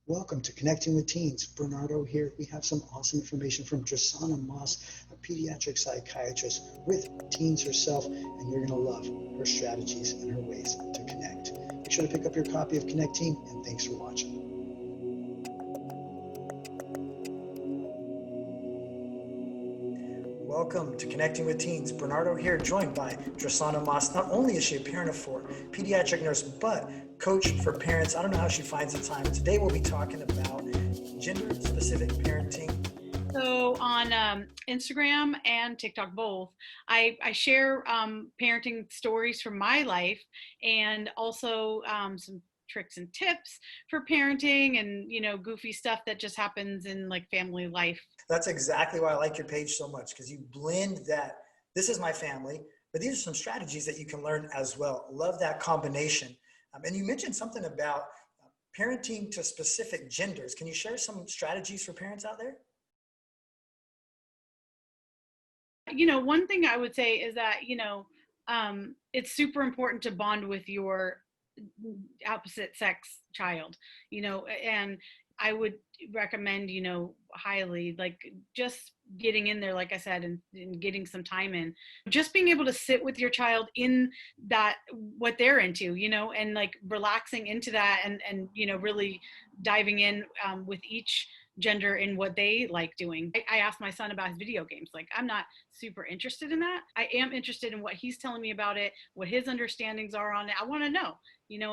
Welcome to Connecting with Teens. Bernardo here. We have some awesome information from Drisana Moss, a pediatric psychiatrist with teens herself, and you're going to love her strategies and her ways to connect. Make sure to pick up your copy of ConnecTEEN, and thanks for watching. Welcome to Connecting with Teens. Bernardo here, joined by Drisana Moss. Not only is she a parent of four, pediatric nurse, but coach for parents. I don't know how she finds the time. Today we'll be talking about gender-specific parenting. So on Instagram and TikTok both, I share parenting stories from my life and also some tricks and tips for parenting and, goofy stuff that just happens in like family life. That's exactly why I like your page so much, because you blend that. This is my family, but these are some strategies that you can learn as well. Love that combination. And you mentioned something about parenting to specific genders. Can you share some strategies for parents out there? One thing I would say is that, it's super important to bond with your opposite sex child, and I would recommend, highly, like just getting in there, like I said, and getting some time in, just being able to sit with your child in that, what they're into, and like relaxing into that and really diving in with each gender in what they like doing. I asked my son about his video games. Like, I'm not super interested in that. I am interested in what he's telling me about it, what his understandings are on it. I want to know,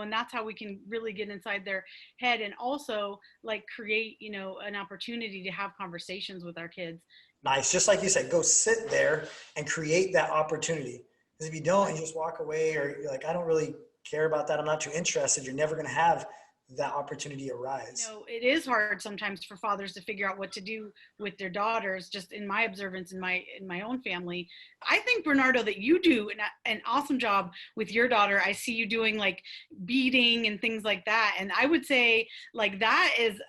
and that's how we can really get inside their head and also like create, an opportunity to have conversations with our kids. Nice. Just like you said, go sit there and create that opportunity. Because if you don't, you just walk away, or you're like, I don't really care about that, I'm not too interested, you're never going to have that opportunity arise. It is hard sometimes for fathers to figure out what to do with their daughters. Just in my observance in my own family, I think, Bernardo, that you do an awesome job with your daughter. I see you doing like beading and things like that, and I would say like that is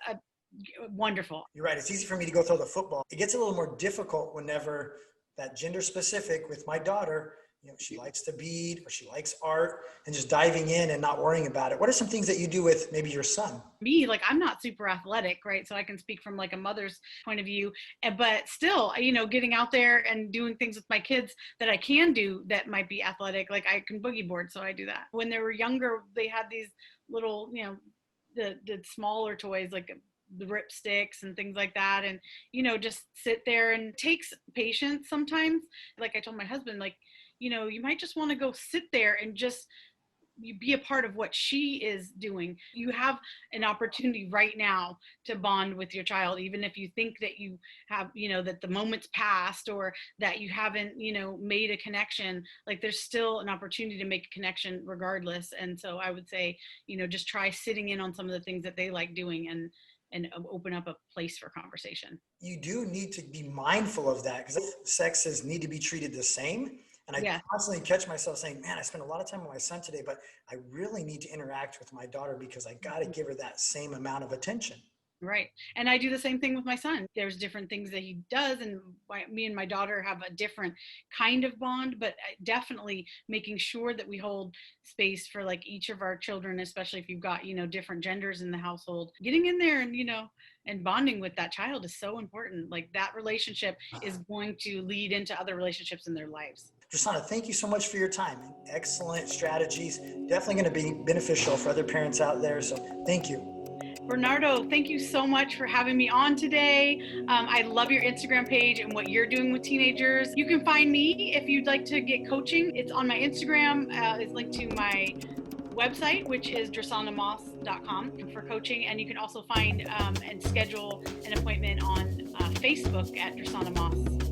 wonderful. You're right. It's easy for me to go throw the football. It gets a little more difficult whenever that gender specific with my daughter, she likes to bead or she likes art, and just diving in and not worrying about it. What are some things that you do with maybe your son? Me, like, I'm not super athletic, right? So I can speak from like a mother's point of view, but still, getting out there and doing things with my kids that I can do that might be athletic. Like I can boogie board, so I do that. When they were younger, they had these little, the smaller toys, like the rip sticks and things like that, and just sit there. And it takes patience sometimes. Like I told my husband, like, you might just want to go sit there and just you be a part of what she is doing. You have an opportunity right now to bond with your child, even if you think that you have, that the moment's passed or that you haven't, made a connection. Like there's still an opportunity to make a connection regardless. And so I would say, just try sitting in on some of the things that they like doing and open up a place for conversation. You do need to be mindful of that, because sexes need to be treated the same. And I constantly catch myself saying, man, I spent a lot of time with my son today, but I really need to interact with my daughter because I got to give her that same amount of attention. Right. And I do the same thing with my son. There's different things that he does, and me and my daughter have a different kind of bond, but definitely making sure that we hold space for like each of our children, especially if you've got, different genders in the household. Getting in there and, and bonding with that child is so important. Like that relationship is going to lead into other relationships in their lives. Drisana, thank you so much for your time. Excellent strategies. Definitely going to be beneficial for other parents out there. So thank you. Bernardo, thank you so much for having me on today. I love your Instagram page and what you're doing with teenagers. You can find me if you'd like to get coaching. It's on my Instagram. It's linked to my website, which is drisanamoss.com for coaching. And you can also find and schedule an appointment on Facebook at Drisana Moss.